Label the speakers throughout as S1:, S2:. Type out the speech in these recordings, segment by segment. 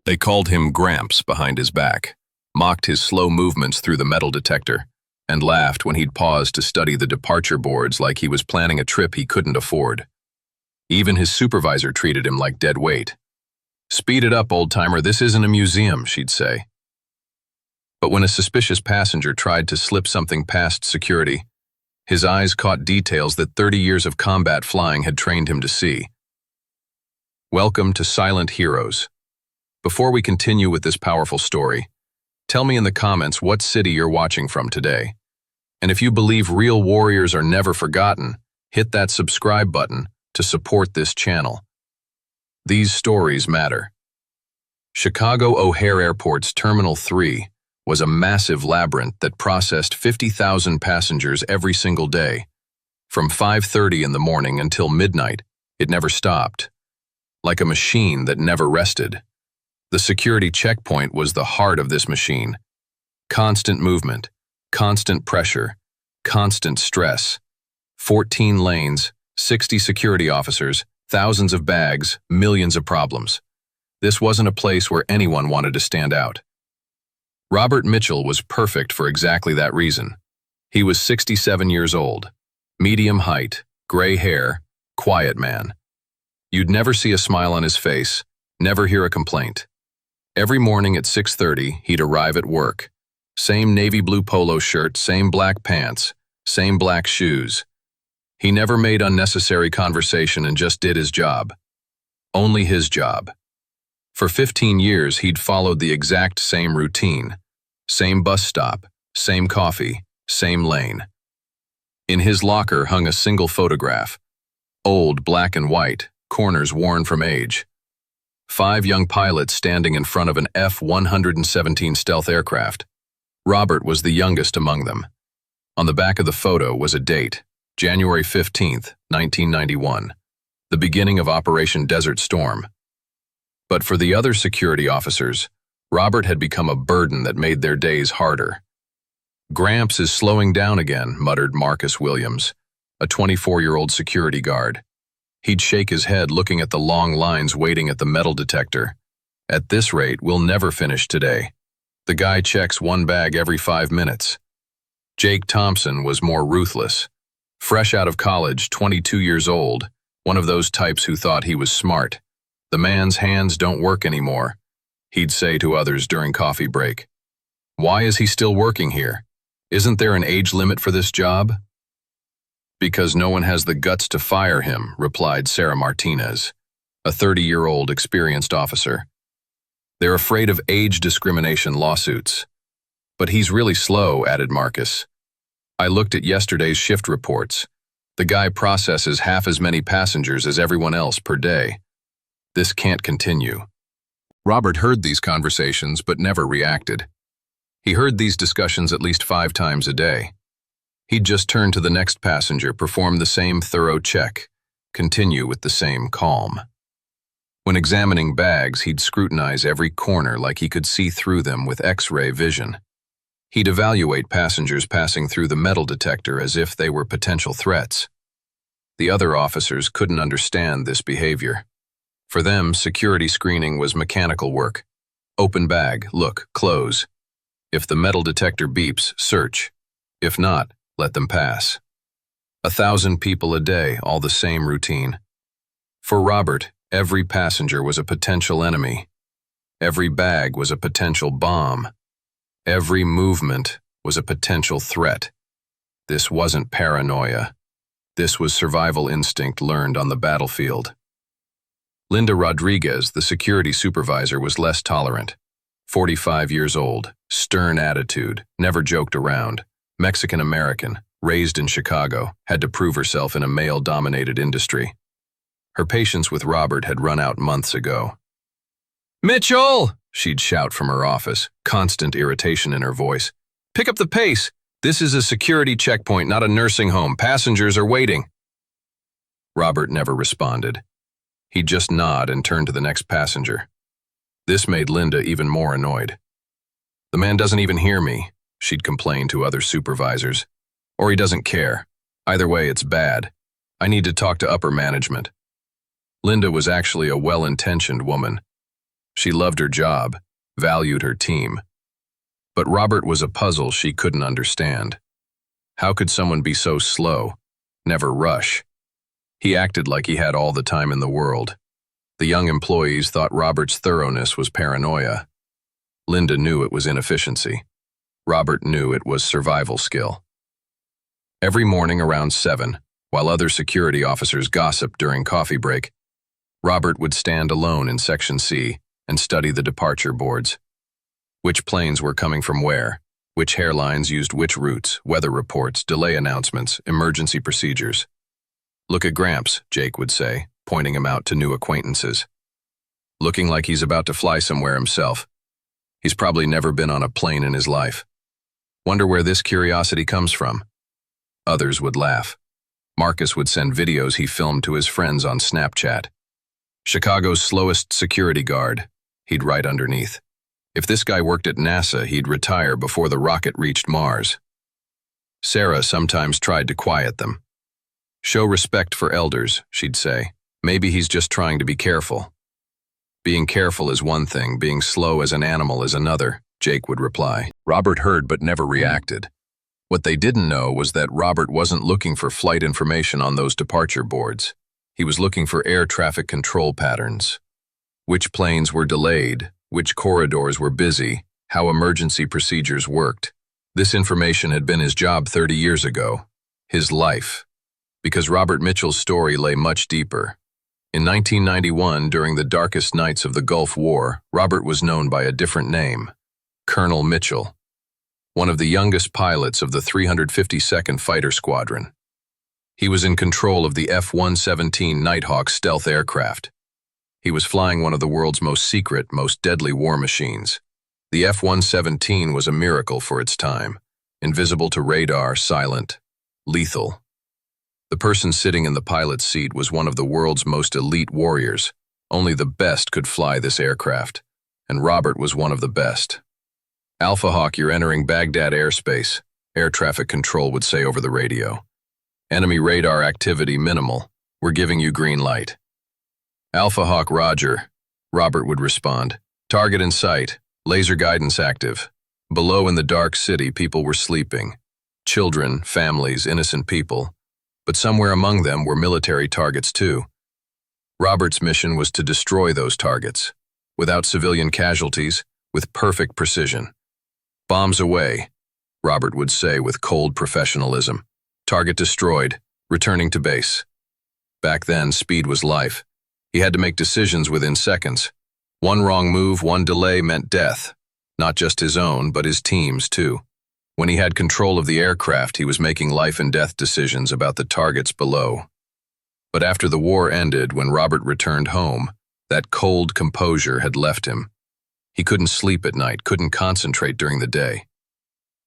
S1: They called him Gramps behind his back, mocked his slow movements through the metal detector, and laughed when he'd paused to study the departure boards like he was planning a trip he couldn't afford. Even his supervisor treated him like dead weight. "Speed it up, old-timer, this isn't a museum," she'd say. But when a suspicious passenger tried to slip something past security, his eyes caught details that 30 years of combat flying had trained him to see. Welcome to Silent Heroes. Before we continue with this powerful story, tell me in the comments what city you're watching from today. And if you believe real warriors are never forgotten, hit that subscribe button to support this channel. These stories matter. Chicago O'Hare Airport's Terminal 3 was a massive labyrinth that processed 50,000 passengers every single day. From 5:30 in the morning until midnight, it never stopped. Like a machine that never rested. The security checkpoint was the heart of this machine. Constant movement, constant pressure, constant stress. 14 lanes, 60 security officers, thousands of bags, millions of problems. This wasn't a place where anyone wanted to stand out. Robert Mitchell was perfect for exactly that reason. He was 67 years old, medium height, gray hair, quiet man. You'd never see a smile on his face, never hear a complaint. Every morning at 6:30, he'd arrive at work. Same navy blue polo shirt, same black pants, same black shoes. He never made unnecessary conversation and just did his job. Only his job. For 15 years, he'd followed the exact same routine. Same bus stop, same coffee, same lane. In his locker hung a single photograph. Old, black and white, corners worn from age. 5 young pilots standing in front of an F-117 stealth aircraft. Robert was the youngest among them. On the back of the photo was a date, January 15th, 1991, the beginning of Operation Desert Storm. But for the other security officers, Robert had become a burden that made their days harder. "Gramps is slowing down again," muttered Marcus Williams, a 24-year-old security guard. He'd shake his head looking at the long lines waiting at the metal detector. "At this rate, we'll never finish today. The guy checks one bag every 5 minutes." Jake Thompson was more ruthless. Fresh out of college, 22 years old, one of those types who thought he was smart. "The man's hands don't work anymore," he'd say to others during coffee break. "Why is he still working here? Isn't there an age limit for this job?" "Because no one has the guts to fire him," replied Sarah Martinez, a 30-year-old experienced officer. "They're afraid of age discrimination lawsuits." "But he's really slow," added Marcus. "I looked at yesterday's shift reports. The guy processes half as many passengers as everyone else per day. This can't continue." Robert heard these conversations but never reacted. He heard these discussions at least 5 times a day. He'd just turn to the next passenger, perform the same thorough check, continue with the same calm. When examining bags, he'd scrutinize every corner like he could see through them with X-ray vision. He'd evaluate passengers passing through the metal detector as if they were potential threats. The other officers couldn't understand this behavior. For them, security screening was mechanical work. Open bag, look, close. If the metal detector beeps, search. If not, let them pass. 1,000 people a day, all the same routine. For Robert, every passenger was a potential enemy. Every bag was a potential bomb. Every movement was a potential threat. This wasn't paranoia. This was survival instinct learned on the battlefield. Linda Rodriguez, the security supervisor, was less tolerant. 45 years old, stern attitude, never joked around, Mexican-American, raised in Chicago, had to prove herself in a male-dominated industry. Her patience with Robert had run out months ago. "Mitchell!" she'd shout from her office, constant irritation in her voice. "Pick up the pace! This is a security checkpoint, not a nursing home. Passengers are waiting." Robert never responded. He'd just nod and turn to the next passenger. This made Linda even more annoyed. "The man doesn't even hear me," she'd complain to other supervisors. "Or he doesn't care. Either way, it's bad. I need to talk to upper management." Linda was actually a well-intentioned woman. She loved her job, valued her team. But Robert was a puzzle she couldn't understand. How could someone be so slow, never rush? He acted like he had all the time in the world. The young employees thought Robert's thoroughness was paranoia. Linda knew it was inefficiency. Robert knew it was survival skill. Every morning around 7, while other security officers gossiped during coffee break, Robert would stand alone in Section C and study the departure boards. Which planes were coming from where, which airlines used which routes, weather reports, delay announcements, emergency procedures. "Look at Gramps," Jake would say, pointing him out to new acquaintances. "Looking like he's about to fly somewhere himself. He's probably never been on a plane in his life. Wonder where this curiosity comes from." Others would laugh. Marcus would send videos he filmed to his friends on Snapchat. "Chicago's slowest security guard," he'd write underneath. "If this guy worked at NASA, he'd retire before the rocket reached Mars." Sarah sometimes tried to quiet them. "Show respect for elders," she'd say. "Maybe he's just trying to be careful." "Being careful is one thing, being slow as an animal is another," Jake would reply. Robert heard but never reacted. What they didn't know was that Robert wasn't looking for flight information on those departure boards. He was looking for air traffic control patterns. Which planes were delayed, which corridors were busy, how emergency procedures worked. This information had been his job 30 years ago, his life. Because Robert Mitchell's story lay much deeper. In 1991, during the darkest nights of the Gulf War, Robert was known by a different name, Colonel Mitchell, one of the youngest pilots of the 352nd Fighter Squadron. He was in control of the F-117 Nighthawk stealth aircraft. He was flying one of the world's most secret, most deadly war machines. The F-117 was a miracle for its time, invisible to radar, silent, lethal. The person sitting in the pilot's seat was one of the world's most elite warriors. Only the best could fly this aircraft, and Robert was one of the best. "Alpha Hawk, you're entering Baghdad airspace," air traffic control would say over the radio. "Enemy radar activity minimal. We're giving you green light." "Alpha Hawk, roger," Robert would respond. "Target in sight. Laser guidance active." Below in the dark city, people were sleeping. Children, families, innocent people. But somewhere among them were military targets too. Robert's mission was to destroy those targets, without civilian casualties, with perfect precision. "Bombs away," Robert would say with cold professionalism. "Target destroyed, returning to base." Back then, speed was life. He had to make decisions within seconds. One wrong move, one delay meant death. Not just his own, but his team's too. When he had control of the aircraft, he was making life and death decisions about the targets below. But after the war ended, when Robert returned home, that cold composure had left him. He couldn't sleep at night, couldn't concentrate during the day.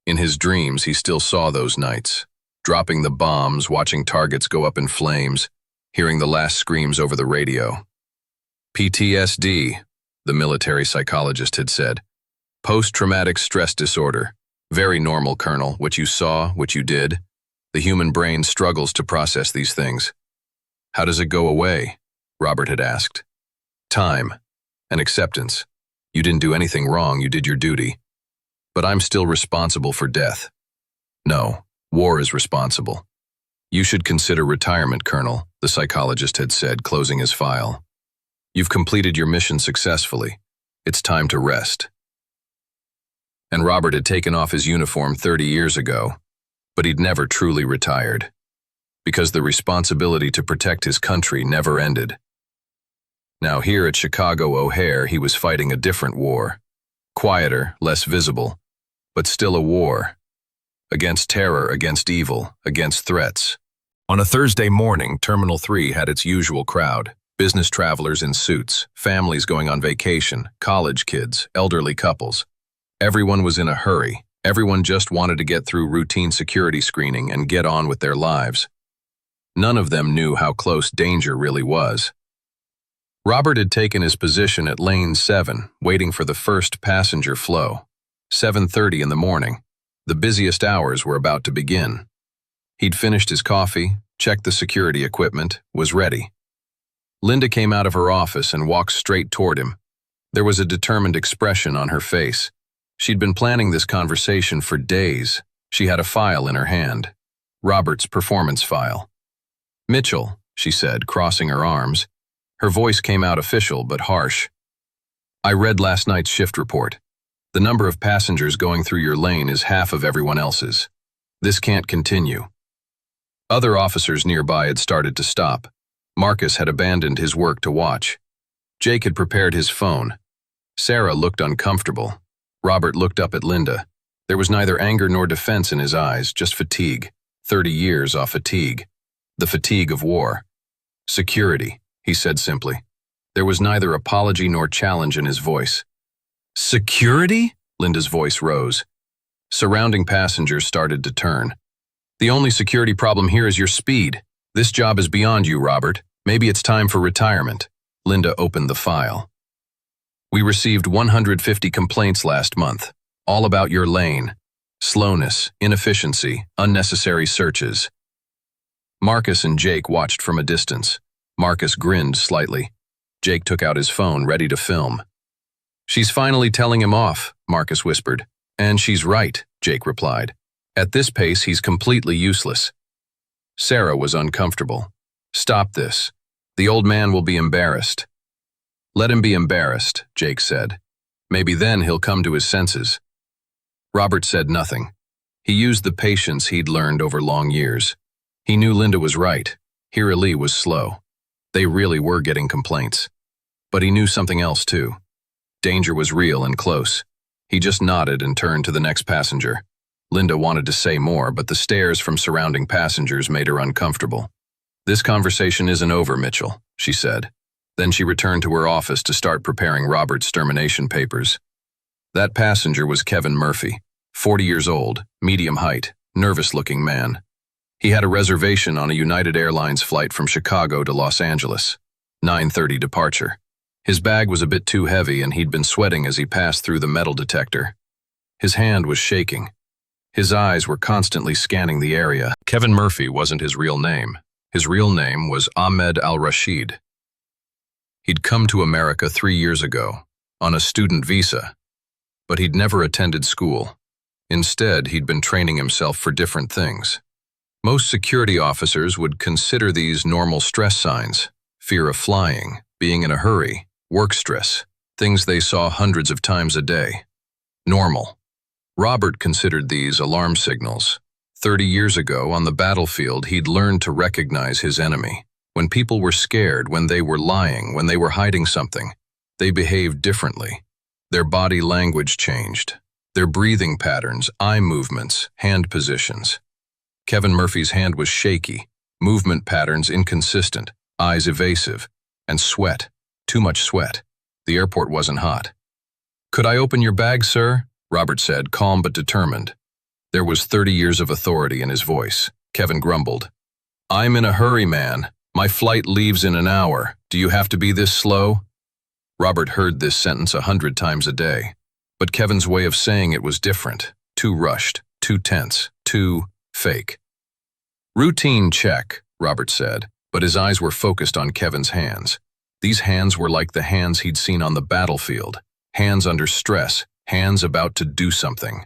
S1: In his dreams, he still saw those nights, dropping the bombs, watching targets go up in flames, hearing the last screams over the radio. "PTSD," the military psychologist had said. "Post-traumatic stress disorder. Very normal, Colonel, what you saw, what you did. The human brain struggles to process these things." "How does it go away?" Robert had asked. "Time. And acceptance. You didn't do anything wrong, you did your duty. But I'm still responsible for death." "No, war is responsible." "You should consider retirement, Colonel," the psychologist had said, closing his file. "You've completed your mission successfully. It's time to rest." And Robert had taken off his uniform 30 years ago, but he'd never truly retired, because the responsibility to protect his country never ended. Now here at Chicago O'Hare, he was fighting a different war, quieter, less visible, but still a war, against terror, against evil, against threats. On a Thursday morning, Terminal 3 had its usual crowd, business travelers in suits, families going on vacation, college kids, elderly couples. Everyone was in a hurry. Everyone just wanted to get through routine security screening and get on with their lives. None of them knew how close danger really was. Robert had taken his position at Lane 7, waiting for the first passenger flow. 7:30 in the morning. The busiest hours were about to begin. He'd finished his coffee, checked the security equipment, was ready. Linda came out of her office and walked straight toward him. There was a determined expression on her face. She'd been planning this conversation for days. She had a file in her hand. Robert's performance file. "Mitchell," she said, crossing her arms. Her voice came out official but harsh. "I read last night's shift report. The number of passengers going through your lane is half of everyone else's. This can't continue." Other officers nearby had started to stop. Marcus had abandoned his work to watch. Jake had prepared his phone. Sarah looked uncomfortable. Robert looked up at Linda. There was neither anger nor defense in his eyes, just fatigue. 30 years off fatigue. The fatigue of war. "Security," he said simply. There was neither apology nor challenge in his voice. "Security?" Linda's voice rose. Surrounding passengers started to turn. "The only security problem here is your speed. This job is beyond you, Robert. Maybe it's time for retirement." Linda opened the file. "We received 150 complaints last month, all about your lane. Slowness, inefficiency, unnecessary searches." Marcus and Jake watched from a distance. Marcus grinned slightly. Jake took out his phone, ready to film. "She's finally telling him off," Marcus whispered. "And she's right," Jake replied. "At this pace, he's completely useless." Sarah was uncomfortable. "Stop this. The old man will be embarrassed." "Let him be embarrassed," Jake said. "Maybe then he'll come to his senses." Robert said nothing. He used the patience he'd learned over long years. He knew Linda was right. Hira Lee was slow. They really were getting complaints. But he knew something else too. Danger was real and close. He just nodded and turned to the next passenger. Linda wanted to say more, but the stares from surrounding passengers made her uncomfortable. "This conversation isn't over, Mitchell," she said. Then she returned to her office to start preparing Robert's termination papers. That passenger was Kevin Murphy, 40 years old, medium height, nervous-looking man. He had a reservation on a United Airlines flight from Chicago to Los Angeles, 9:30 departure. His bag was a bit too heavy and he'd been sweating as he passed through the metal detector. His hand was shaking. His eyes were constantly scanning the area. Kevin Murphy wasn't his real name. His real name was Ahmed al-Rashid. He'd come to America 3 years ago, on a student visa, but he'd never attended school. Instead, he'd been training himself for different things. Most security officers would consider these normal stress signs: fear of flying, being in a hurry, work stress, things they saw hundreds of times a day. Normal. Robert considered these alarm signals. 30 years ago, on the battlefield, he'd learned to recognize his enemy. When people were scared, when they were lying, when they were hiding something, they behaved differently. Their body language changed. Their breathing patterns, eye movements, hand positions. Kevin Murphy's hand was shaky, movement patterns inconsistent, eyes evasive, and sweat, too much sweat. The airport wasn't hot. "Could I open your bag, sir?" Robert said, calm but determined. There was 30 years of authority in his voice. Kevin grumbled. "I'm in a hurry, man. My flight leaves in an hour. Do you have to be this slow?" Robert heard this sentence 100 times a day, but Kevin's way of saying it was different, too rushed, too tense, too fake. "Routine check," Robert said, but his eyes were focused on Kevin's hands. These hands were like the hands he'd seen on the battlefield, hands under stress, hands about to do something.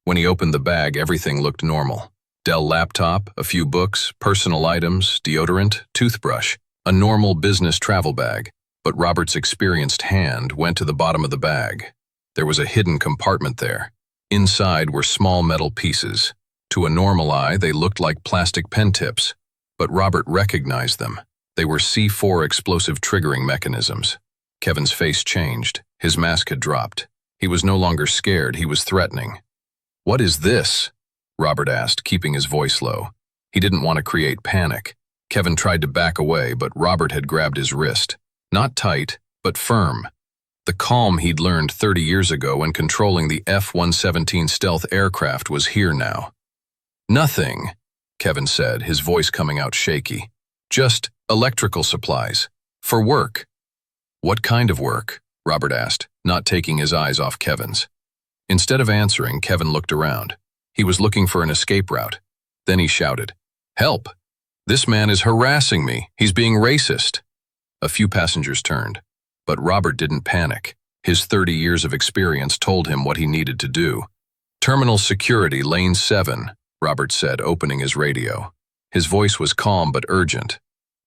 S1: When he opened the bag, everything looked normal. Dell laptop, a few books, personal items, deodorant, toothbrush, a normal business travel bag. But Robert's experienced hand went to the bottom of the bag. There was a hidden compartment there. Inside were small metal pieces. To a normal eye, they looked like plastic pen tips, but Robert recognized them. They were C4 explosive triggering mechanisms. Kevin's face changed. His mask had dropped. He was no longer scared, he was threatening. "What is this?" Robert asked, keeping his voice low. He didn't want to create panic. Kevin tried to back away, but Robert had grabbed his wrist. Not tight, but firm. The calm he'd learned 30 years ago when controlling the F-117 stealth aircraft was here now. "Nothing," Kevin said, his voice coming out shaky. "Just electrical supplies. For work." "What kind of work?" Robert asked, not taking his eyes off Kevin's. Instead of answering, Kevin looked around. He was looking for an escape route. Then he shouted, "Help! This man is harassing me. He's being racist." A few passengers turned, but Robert didn't panic. His 30 years of experience told him what he needed to do. "Terminal security, lane 7, Robert said, opening his radio. His voice was calm but urgent.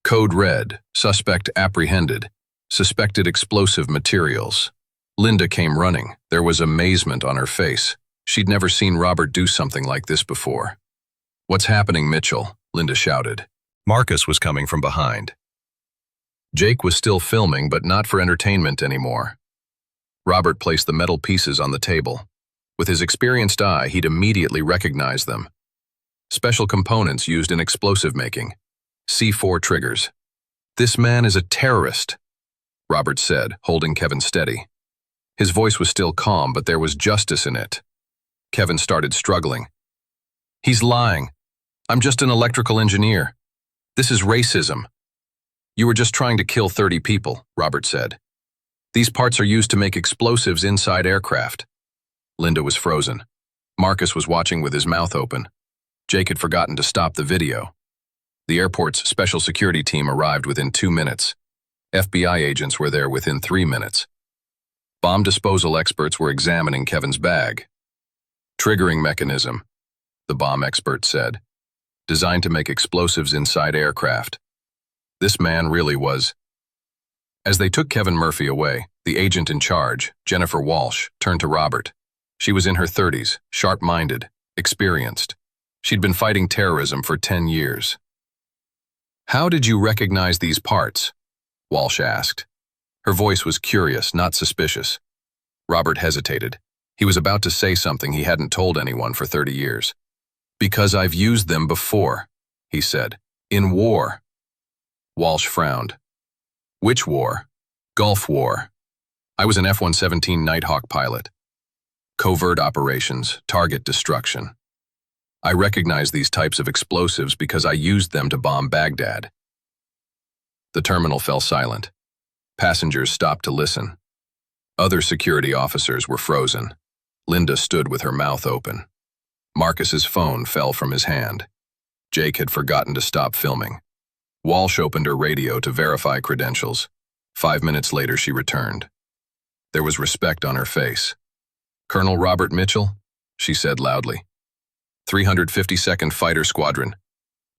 S1: "Code red, suspect apprehended, suspected explosive materials." Linda came running. There was amazement on her face. She'd never seen Robert do something like this before. "What's happening, Mitchell?" Linda shouted. Marcus was coming from behind. Jake was still filming, but not for entertainment anymore. Robert placed the metal pieces on the table. With his experienced eye, he'd immediately recognized them. Special components used in explosive making. C4 triggers. "This man is a terrorist," Robert said, holding Kevin steady. His voice was still calm, but there was justice in it. Kevin started struggling. "He's lying. I'm just an electrical engineer. This is racism." "You were just trying to kill 30 people, Robert said. "These parts are used to make explosives inside aircraft." Linda was frozen. Marcus was watching with his mouth open. Jake had forgotten to stop the video. The airport's special security team arrived within 2 minutes. FBI agents were there within 3 minutes. Bomb disposal experts were examining Kevin's bag. "Triggering mechanism," the bomb expert said, "designed to make explosives inside aircraft." This man really was. As they took Kevin Murphy away, the agent in charge, Jennifer Walsh, turned to Robert. She was in her 30s, sharp-minded, experienced. She'd been fighting terrorism for 10 years. "How did you recognize these parts?" Walsh asked. Her voice was curious, not suspicious. Robert hesitated. He was about to say something he hadn't told anyone for 30 years. "Because I've used them before," he said. "In war." Walsh frowned. "Which war?" "Gulf War. I was an F-117 Nighthawk pilot. Covert operations, target destruction. I recognize these types of explosives because I used them to bomb Baghdad." The terminal fell silent. Passengers stopped to listen. Other security officers were frozen. Linda stood with her mouth open. Marcus's phone fell from his hand. Jake had forgotten to stop filming. Walsh opened her radio to verify credentials. 5 minutes later, she returned. There was respect on her face. "Colonel Robert Mitchell," she said loudly. 352nd Fighter Squadron.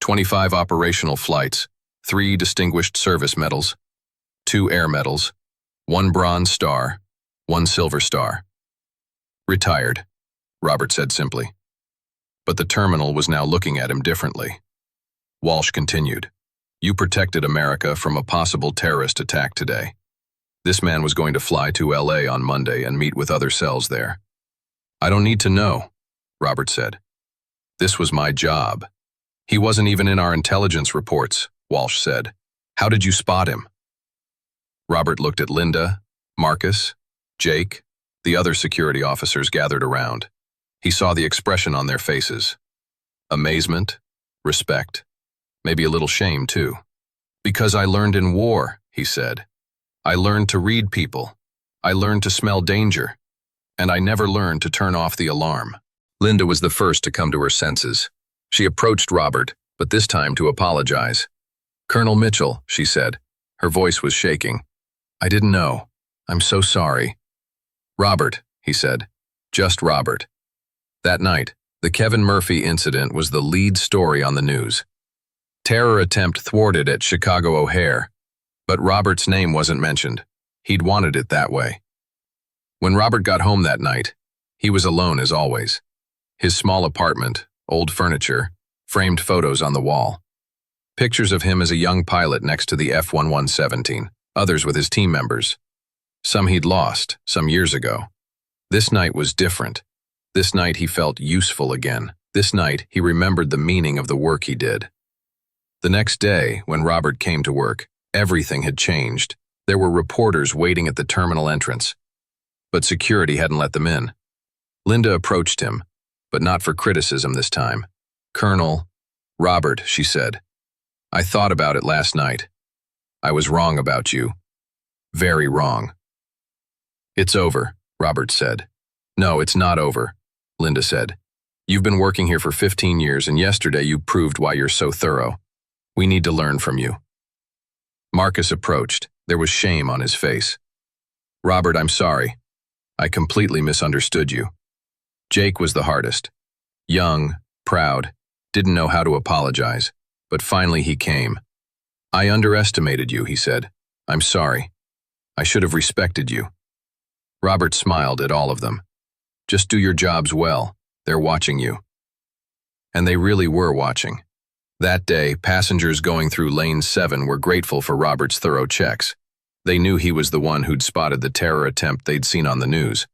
S1: 25 operational flights, 3 distinguished service medals, 2 air medals, 1 Bronze Star, 1 Silver Star. "Retired," Robert said simply. But the terminal was now looking at him differently. Walsh continued. "You protected America from a possible terrorist attack today. This man was going to fly to LA on Monday and meet with other cells there." "I don't need to know," Robert said. "This was my job." "He wasn't even in our intelligence reports," Walsh said. "How did you spot him?" Robert looked at Linda, Marcus, Jake, the other security officers gathered around. He saw the expression on their faces. Amazement, respect, maybe a little shame too. "Because I learned in war," he said. "I learned to read people. I learned to smell danger. And I never learned to turn off the alarm." Linda was the first to come to her senses. She approached Robert, but this time to apologize. "Colonel Mitchell," she said. Her voice was shaking. "I didn't know. I'm so sorry." "Robert," he said. Just Robert. That night, the Kevin Murphy incident was the lead story on the news. Terror attempt thwarted at Chicago O'Hare, but Robert's name wasn't mentioned. He'd wanted it that way. When Robert got home that night, he was alone as always. His small apartment, old furniture, framed photos on the wall. Pictures of him as a young pilot next to the F-1117, others with his team members. Some he'd lost, some years ago. This night was different. This night he felt useful again. This night he remembered the meaning of the work he did. The next day, when Robert came to work, everything had changed. There were reporters waiting at the terminal entrance. But security hadn't let them in. Linda approached him, but not for criticism this time. "Colonel Robert," she said. "I thought about it last night. I was wrong about you. Very wrong." "It's over," Robert said. "No, it's not over," Linda said. "You've been working here for 15 years, and yesterday you proved why you're so thorough. We need to learn from you." Marcus approached. There was shame on his face. Robert, I'm sorry. I completely misunderstood you. Jake was the hardest. Young, proud, didn't know how to apologize, but finally he came. I underestimated you, he said. I'm sorry. I should have respected you. Robert smiled at all of them. Just do your jobs well. They're watching you. And they really were watching. That day, passengers going through Lane 7 were grateful for Robert's thorough checks. They knew he was the one who'd spotted the terror attempt they'd seen on the news.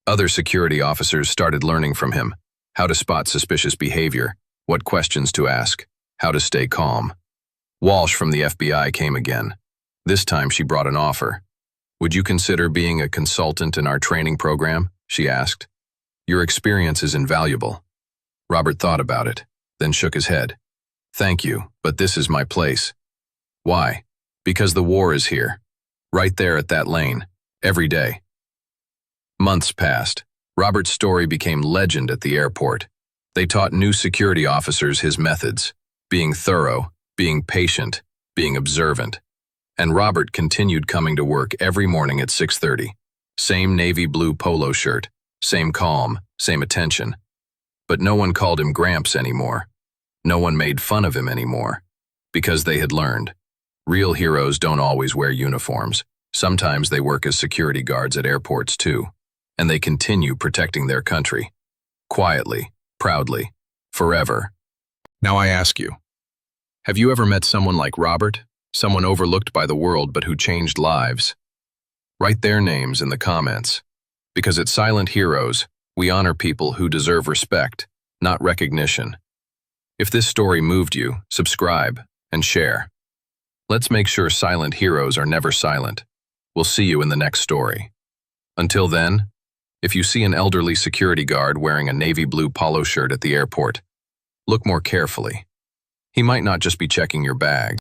S1: Other security officers started learning from him how to spot suspicious behavior, what questions to ask, how to stay calm. Walsh from the FBI came again. This time she brought an offer. Would you consider being a consultant in our training program? She asked. Your experience is invaluable. Robert thought about it, then shook his head. Thank you, but this is my place. Why? Because the war is here. Right there at that lane. Every day. Months passed. Robert's story became legend at the airport. They taught new security officers his methods, being thorough, being patient, being observant. And Robert continued coming to work every morning at 6:30. Same navy blue polo shirt, same calm, same attention. But no one called him Gramps anymore. No one made fun of him anymore. Because they had learned. Real heroes don't always wear uniforms. Sometimes they work as security guards at airports too. And they continue protecting their country. Quietly, proudly, forever. Now I ask you, have you ever met someone like Robert? Someone overlooked by the world but who changed lives? Write their names in the comments. Because at Silent Heroes, we honor people who deserve respect, not recognition. If this story moved you, subscribe and share. Let's make sure silent heroes are never silent. We'll see you in the next story. Until then, if you see an elderly security guard wearing a navy blue polo shirt at the airport, look more carefully. He might not just be checking your bag.